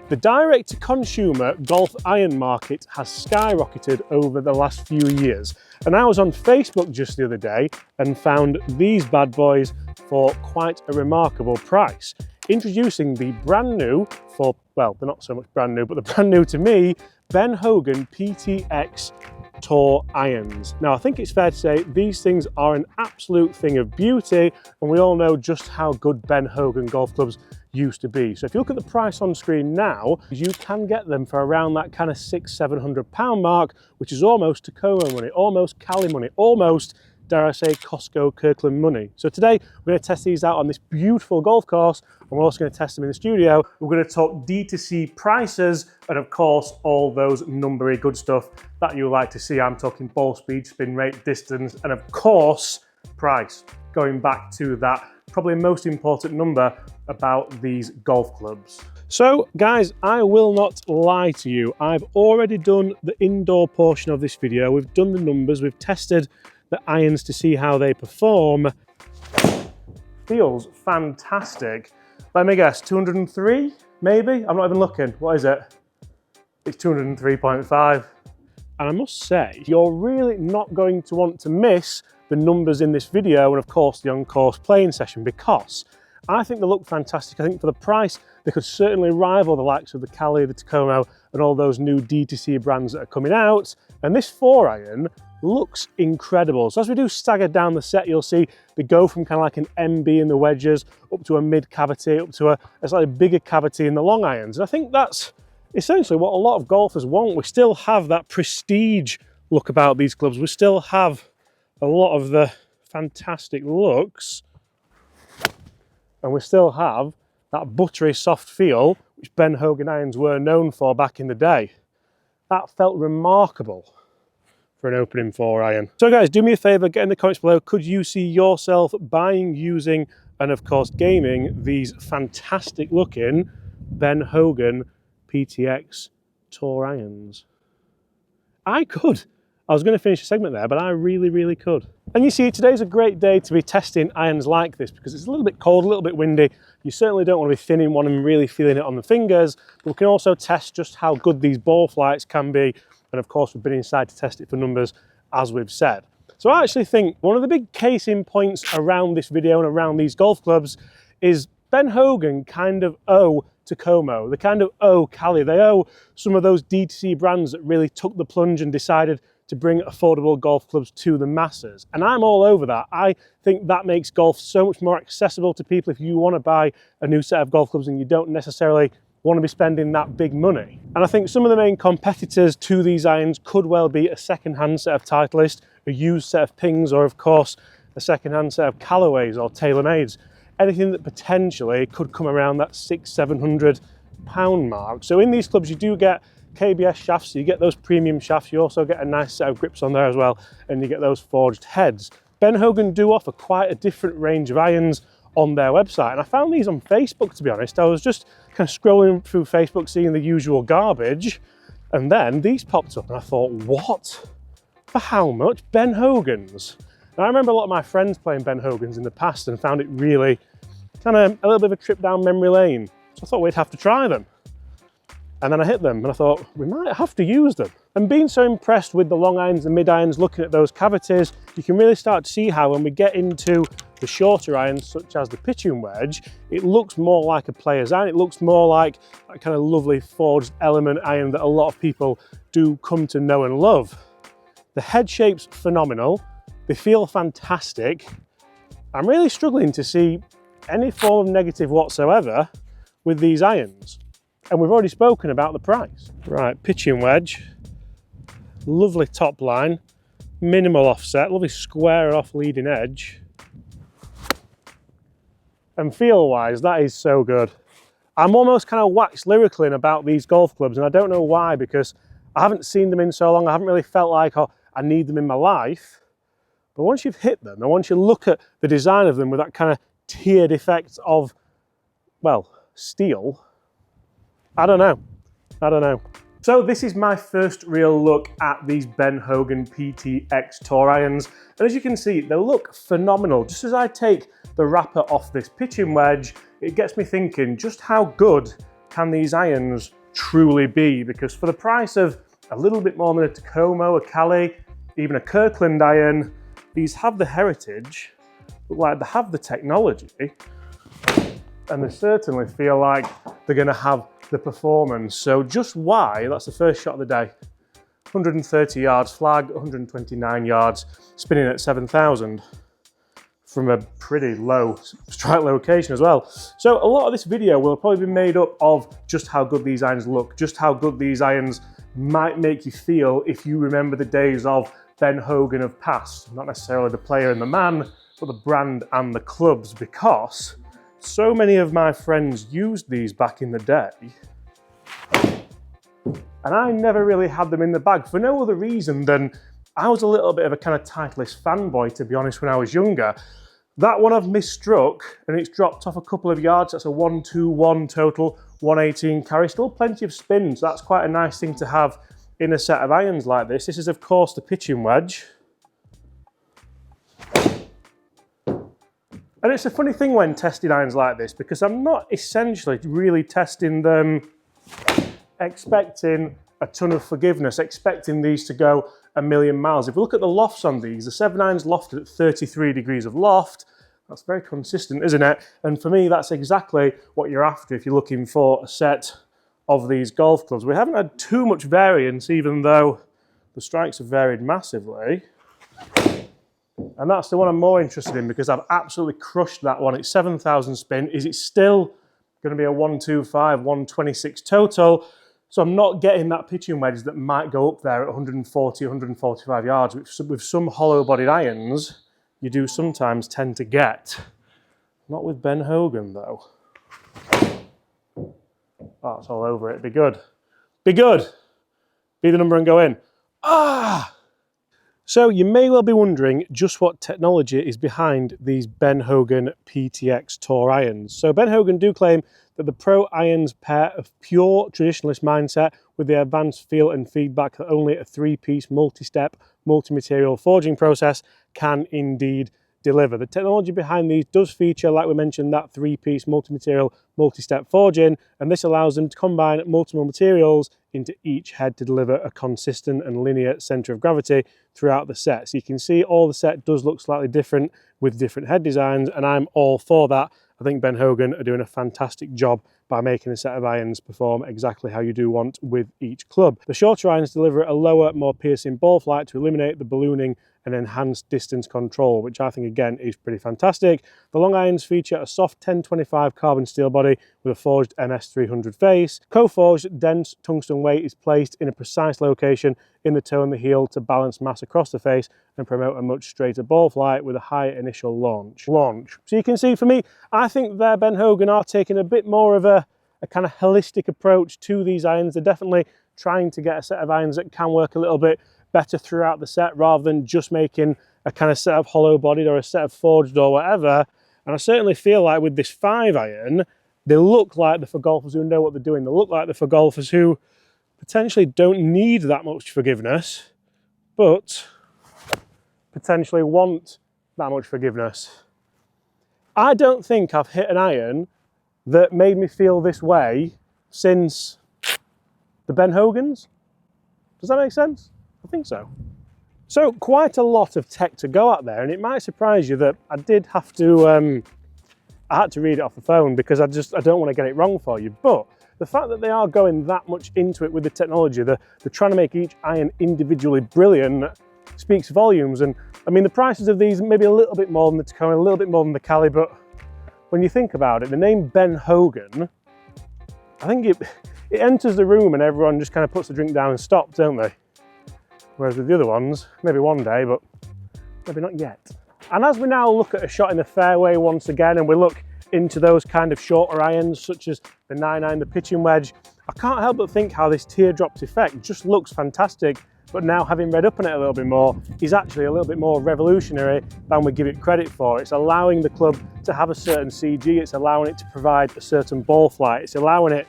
The direct-to-consumer golf iron market has skyrocketed over the last few years, and I was on Facebook just the other day and found these bad boys for quite a remarkable price. Introducing the brand new, well, they're not so much brand new, but they're brand new to me, Ben Hogan PTX Tour irons. Now, I think it's fair to say these things are an absolute thing of beauty, and we all know just how good Ben Hogan golf clubs used to be. So if you look at the price on screen now, you can get them for around that kind of £600–700 mark, which is almost Takomo money, almost Caley money, almost, dare I say, Costco Kirkland money. So today we're going to test these out on this beautiful golf course, and we're also going to test them in the studio. We're going to talk D2C prices and of course all those numbery good stuff that you like to see. I'm talking ball speed, spin rate, distance, and of course price. Going back to that probably most important number about these golf clubs. So guys, I will not lie to you. I've already done the indoor portion of this video. We've done the numbers, we've tested the irons to see how they perform. Feels fantastic. Let me guess, 203 maybe? I'm not even looking. What is it? It's 203.5. And I must say, you're really not going to want to miss the numbers in this video and of course the on-course playing session, because I think they look fantastic. I think for the price, they could certainly rival the likes of the Caley, the Takomo, and all those new D2C brands that are coming out. And this 4-iron looks incredible. So as we do stagger down the set, you'll see they go from kind of like an MB in the wedges up to a mid cavity, up to a slightly bigger cavity in the long irons. And I think that's essentially what a lot of golfers want. We still have that prestige look about these clubs. We still have a lot of the fantastic looks, and we still have that buttery soft feel which Ben Hogan irons were known for back in the day. That felt remarkable for an opening 4-iron. So guys, do me a favour, get in the comments below, could you see yourself buying, using, and of course gaming these fantastic looking Ben Hogan PTX Tour irons? I could. I was going to finish the segment there, but I really could. And you see, today's a great day to be testing irons like this because it's a little bit cold, a little bit windy. You certainly don't want to be thinning one and really feeling it on the fingers, but we can also test just how good these ball flights can be. And of course, we've been inside to test it for numbers, as we've said. So I actually think one of the big case-in points around this video and around these golf clubs is Ben Hogan kind of owe Takomo, they kind of owe Caley, they owe some of those D2C brands that really took the plunge and decided to bring affordable golf clubs to the masses. And I'm all over that. I think that makes golf so much more accessible to people if you want to buy a new set of golf clubs and you don't necessarily want to be spending that big money. And I think some of the main competitors to these irons could well be a second-hand set of Titleist, a used set of Pings, or of course a second-hand set of Callaways or TaylorMades. Anything that potentially could come around that £600–700 mark. So in these clubs you do get KBS shafts, so you get those premium shafts, you also get a nice set of grips on there as well, and you get those forged heads. Ben Hogan do offer quite a different range of irons on their website, and I found these on Facebook, to be honest. I was just kind of scrolling through Facebook, seeing the usual garbage, and then these popped up and I thought, what? For how much? Ben Hogan's? And I remember a lot of my friends playing Ben Hogan's in the past and found it really kind of a little bit of a trip down memory lane. So I thought we'd have to try them. And then I hit them and I thought, we might have to use them. And being so impressed with the long irons and mid irons, looking at those cavities, you can really start to see how when we get into the shorter irons, such as the pitching wedge, it looks more like a player's iron. It looks more like that kind of lovely forged element iron that a lot of people do come to know and love. The head shape's phenomenal. They feel fantastic. I'm really struggling to see any form of negative whatsoever with these irons. And we've already spoken about the price. Right, pitching wedge, lovely top line, minimal offset, lovely square off leading edge. And feel-wise, that is so good. I'm almost kind of waxed lyrical about these golf clubs, and I don't know why, because I haven't seen them in so long. I haven't really felt like, oh, I need them in my life. But once you've hit them, and once you look at the design of them with that kind of tiered effect of, well, steel, I don't know. So this is my first real look at these Ben Hogan PTX Tour irons. And as you can see, they look phenomenal. Just as I take the wrapper off this pitching wedge, it gets me thinking just how good can these irons truly be? Because for the price of a little bit more than a Takomo, a Caley, even a Kirkland iron, these have the heritage, look like they have the technology, and they certainly feel like they're going to have the performance. So just why, that's the first shot of the day. 130 yards flag, 129 yards, spinning at 7,000 from a pretty low strike location as well. So a lot of this video will probably be made up of just how good these irons look, just how good these irons might make you feel if you remember the days of Ben Hogan of past, not necessarily the player and the man, but the brand and the clubs, because so many of my friends used these back in the day, and I never really had them in the bag for no other reason than I was a little bit of a kind of Titleist fanboy, to be honest, when I was younger. That one I've misstruck and it's dropped off a couple of yards. That's a 121 total, 118 carry, still plenty of spin. So that's quite a nice thing to have in a set of irons like this. This is of course the pitching wedge. And it's a funny thing when testing irons like this, because I'm not essentially really testing them expecting a ton of forgiveness, expecting these to go a million miles. If we look at the lofts on these, the 7-irons lofted at 33 degrees of loft. That's very consistent, isn't it? And for me, that's exactly what you're after if you're looking for a set of these golf clubs. We haven't had too much variance, even though the strikes have varied massively. And that's the one I'm more interested in, because I've absolutely crushed that one. It's 7,000 spin. Is it still going to be a 125, 126 total? So I'm not getting that pitching wedge that might go up there at 140, 145 yards, which with some hollow-bodied irons, you do sometimes tend to get. Not with Ben Hogan, though. Oh, it's all over it. Be good. Be good. Be the number and go in. Ah! So you may well be wondering just what technology is behind these Ben Hogan PTX Tour irons. So Ben Hogan do claim that the Pro irons pair a pure traditionalist mindset with the advanced feel and feedback that only a 3-piece multi-step, multi-material forging process can indeed deliver. The technology behind these does feature, like we mentioned, that 3-piece multi-material, multi-step forging, and this allows them to combine multiple materials into each head to deliver a consistent and linear centre of gravity throughout the set. So you can see all the set does look slightly different with different head designs, and I'm all for that. I think Ben Hogan are doing a fantastic job by making a set of irons perform exactly how you do want with each club. The shorter irons deliver a lower, more piercing ball flight to eliminate the ballooning and enhanced distance control, which I think again is pretty fantastic. The long irons feature a soft 1025 carbon steel body with a forged MS300 face. Co-forged dense tungsten weight is placed in a precise location in the toe and the heel to balance mass across the face and promote a much straighter ball flight with a higher initial launch. So you can see, for me, I think there Ben Hogan are taking a bit more of a kind of holistic approach to these irons. They're definitely trying to get a set of irons that can work a little bit better throughout the set, rather than just making a kind of set of hollow bodied or a set of forged or whatever. And I certainly feel like with this 5-iron, they look like they're for golfers who know what they're doing. They look like they're for golfers who potentially don't need that much forgiveness, but potentially want that much forgiveness. I don't think I've hit an iron that made me feel this way since the Ben Hogans. Does that make sense? I think so. So quite a lot of tech to go out there, and it might surprise you that I did have to, I had to read it off the phone because I don't want to get it wrong for you. But the fact that they are going that much into it with the technology, they're trying to make each iron individually brilliant, speaks volumes. And I mean, the prices of these maybe a little bit more than the Takomo, a little bit more than the Caley, but when you think about it, the name Ben Hogan, I think it enters the room and everyone just kind of puts the drink down and stops, don't they? Whereas with the other ones, maybe one day, but maybe not yet. And as we now look at a shot in the fairway once again, and we look into those kind of shorter irons, such as the 9-iron, the pitching wedge, I can't help but think how this teardrops effect just looks fantastic, but now having read up on it a little bit more, is actually a little bit more revolutionary than we give it credit for. It's allowing the club to have a certain CG, it's allowing it to provide a certain ball flight, it's allowing it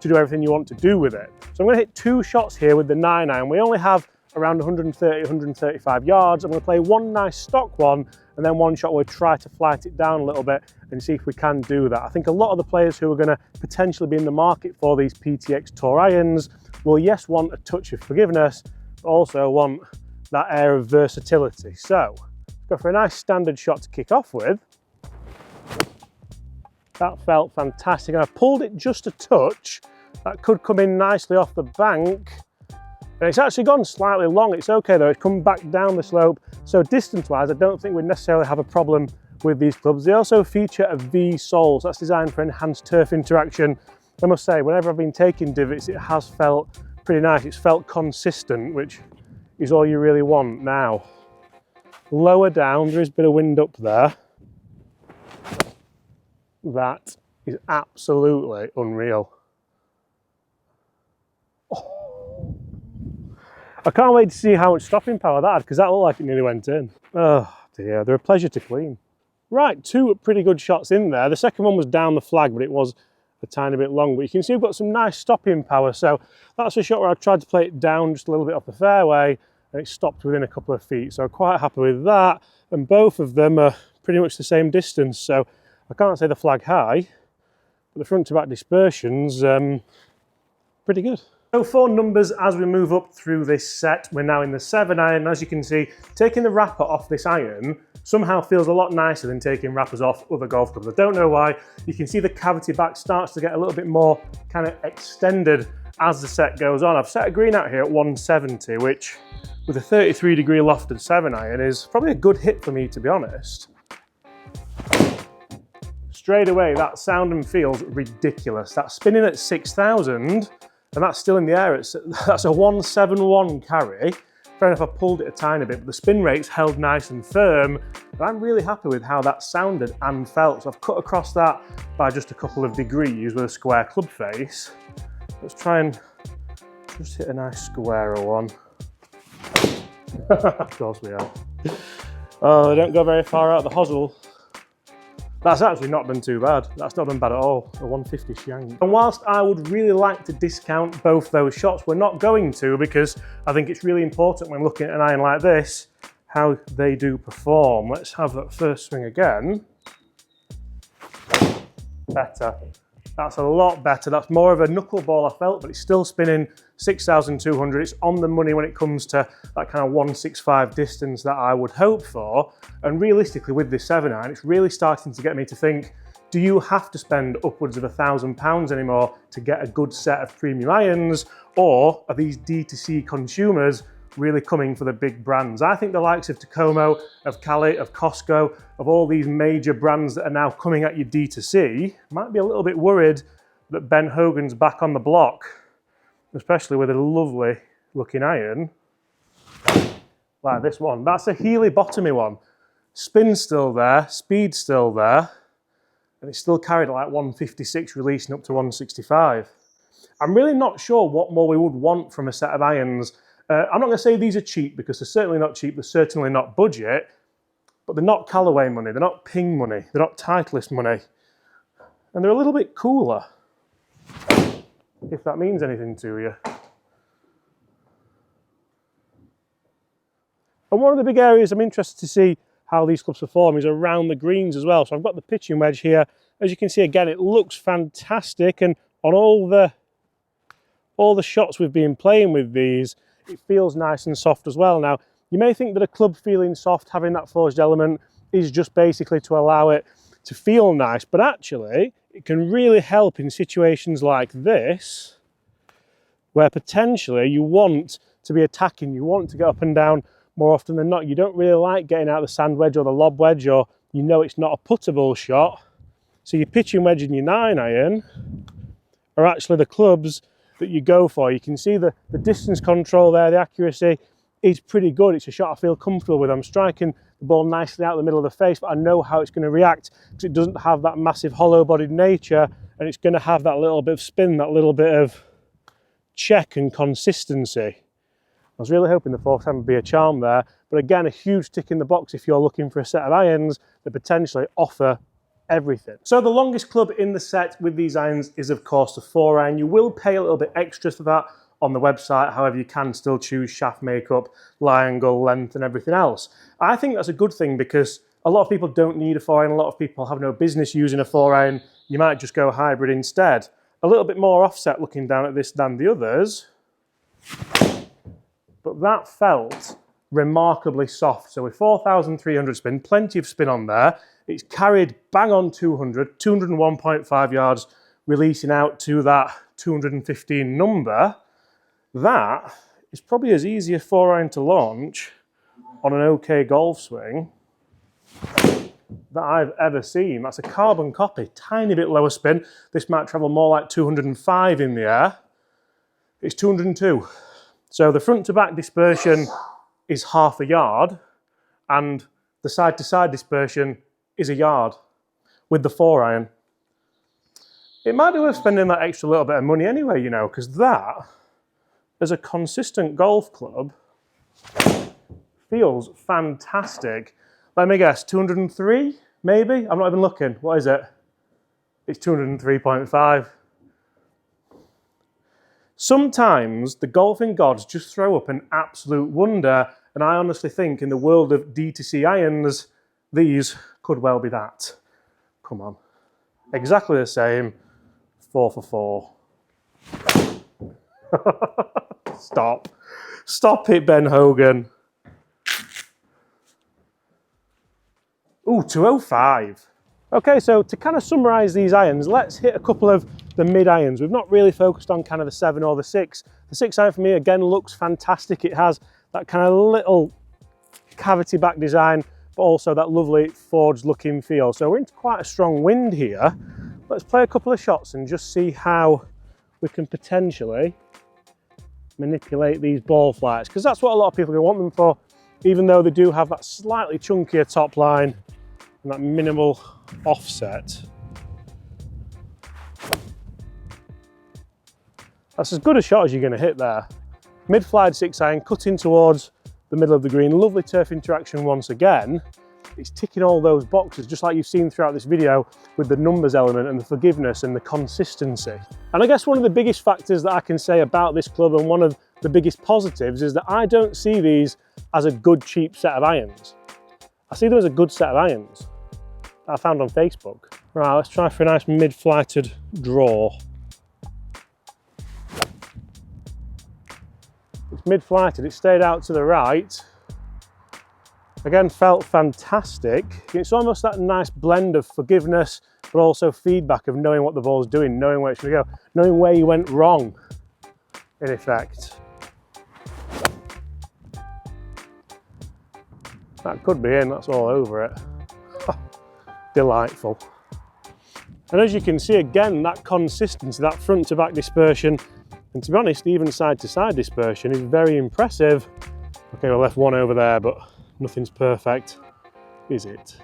to do everything you want to do with it. So I'm going to hit 2 shots here with the 9-iron. We only have around 130, 135 yards. I'm going to play one nice stock one, and then one shot where we try to flight it down a little bit and see if we can do that. I think a lot of the players who are going to potentially be in the market for these PTX Tour irons will, yes, want a touch of forgiveness, but also want that air of versatility. So, go for a nice standard shot to kick off with. That felt fantastic, and I pulled it just a touch. That could come in nicely off the bank. And it's actually gone slightly long. It's okay though, it's come back down the slope. So distance-wise, I don't think we'd necessarily have a problem with these clubs. They also feature a V sole, so that's designed for enhanced turf interaction. I must say, whenever I've been taking divots, it has felt pretty nice. It's felt consistent, which is all you really want now. Lower down, there is a bit of wind up there. That is absolutely unreal. Oh. I can't wait to see how much stopping power that had, because that looked like it nearly went in. Oh dear, they're a pleasure to clean. Right, two pretty good shots in there. The second one was down the flag, but it was a tiny bit long. But you can see we've got some nice stopping power. So that's a shot where I tried to play it down just a little bit off the fairway, and it stopped within a couple of feet. So I'm quite happy with that. And both of them are pretty much the same distance. So I can't say the flag high, but the front to back dispersion's pretty good. So for numbers as we move up through this set, we're now in the 7-iron. As you can see, taking the wrapper off this iron somehow feels a lot nicer than taking wrappers off other golf clubs. I don't know why. You can see the cavity back starts to get a little bit more kind of extended as the set goes on. I've set a green out here at 170, which with a 33-degree lofted 7-iron is probably a good hit for me, to be honest. Straight away, that sound and feels ridiculous. That's spinning at 6,000. And that's still in the air. That's a 171 carry. Fair enough, I pulled it a tiny bit, but the spin rate's held nice and firm. And I'm really happy with how that sounded and felt. So I've cut across that by just a couple of degrees with a square club face. Let's try and just hit a nice squarer one. Of course we are. Oh, they don't go very far out of the hosel. That's actually not been too bad. That's not been bad at all, a 150 shank. And whilst I would really like to discount both those shots, we're not going to, because I think it's really important when looking at an iron like this, how they do perform. Let's have that first swing again. Better. That's a lot better. That's more of a knuckleball I felt, but it's still spinning 6,200. It's on the money when it comes to that kind of 165 distance that I would hope for. And realistically with this 7-iron, it's really starting to get me to think, do you have to spend upwards of £1,000 anymore to get a good set of premium irons? Or are these D2C consumers really coming for the big brands? I think the likes of Takomo, of Caley, of Costco, of all these major brands that are now coming at you D2C might be a little bit worried that Ben Hogan's back on the block, especially with a lovely looking iron like this one. That's a Healy bottomy one. Spin's still there, speed's still there, and it's still carried at like 156, releasing up to 165. I'm really not sure what more we would want from a set of irons. I'm not going to say these are cheap, because they're certainly not cheap, they're certainly not budget, but they're not Callaway money, they're not Ping money, they're not Titleist money, and they're a little bit cooler, if that means anything to you. And one of the big areas I'm interested to see how these clubs perform is around the greens as well. So I've got the pitching wedge here. As you can see, again, it looks fantastic, and on all the shots we've been playing with these, it feels nice and soft as well. Now, you may think that a club feeling soft, having that forged element, is just basically to allow it to feel nice, but actually it can really help in situations like this, where potentially you want to be attacking, you want to get up and down more often than not. You don't really like getting out the sand wedge or the lob wedge, or you know it's not a puttable shot. So your pitching wedge and your 9-iron are actually the clubs that you go for. You can see the distance control there, the accuracy is pretty good. It's a shot I feel comfortable with. I'm striking the ball nicely out the middle of the face, but I know how it's going to react, because it doesn't have that massive hollow-bodied nature, and it's going to have that little bit of spin, that little bit of check and consistency. I was really hoping the fourth time would be a charm there, but again, a huge tick in the box if you're looking for a set of irons that potentially offer everything. So the longest club in the set with these irons is of course the 4-iron. You will pay a little bit extra for that on the website. However, you can still choose shaft makeup, lie angle, length and everything else. I think that's a good thing because a lot of people don't need a 4-iron. A lot of people have no business using a 4-iron. You might just go hybrid instead. A little bit more offset looking down at this than the others, but that felt remarkably soft. So with 4,300 spin, plenty of spin on there. It's carried bang on 200, 201.5 yards, releasing out to that 215 number. That is probably as easy a 4-iron to launch on an OK golf swing that I've ever seen. That's a carbon copy, tiny bit lower spin. This might travel more like 205 in the air. It's 202. So the front to back dispersion is half a yard and the side to side dispersion is a yard with the 4-iron. It might be worth spending that extra little bit of money anyway, you know, because that, as a consistent golf club, feels fantastic. Let me guess, 203 maybe? I'm not even looking. What is it? It's 203.5. Sometimes the golfing gods just throw up an absolute wonder, and I honestly think in the world of D2C irons, these could well be that. Come on. Exactly the same, 4 for 4. Stop. Stop it, Ben Hogan. Ooh, 205. Okay, so to kind of summarise these irons, let's hit a couple of the mid irons. We've not really focused on kind of the 7 or the 6. The 6 iron for me, again, looks fantastic. It has that kind of little cavity back design, but also that lovely forged looking feel. So we're into quite a strong wind here. Let's play a couple of shots and just see how we can potentially manipulate these ball flights, because that's what a lot of people are going to want them for, even though they do have that slightly chunkier top line and that minimal offset. That's as good a shot as you're going to hit there. Mid-flied 6 iron, cutting towards the middle of the green. Lovely turf interaction once again. It's ticking all those boxes, just like you've seen throughout this video with the numbers element and the forgiveness and the consistency. And I guess one of the biggest factors that I can say about this club, and one of the biggest positives, is that I don't see these as a good, cheap set of irons. I see them as a good set of irons that I found on Facebook. Right, let's try for a nice mid-flighted draw. It's mid-flighted, it stayed out to the right. Again, felt fantastic. It's almost that nice blend of forgiveness, but also feedback of knowing what the ball's doing, knowing where it's going to go, knowing where you went wrong, in effect. That could be in, that's all over it. Delightful. And as you can see, again, that consistency, that front to back dispersion, and to be honest, even side to side dispersion is very impressive. Okay, I left one over there, but nothing's perfect, is it?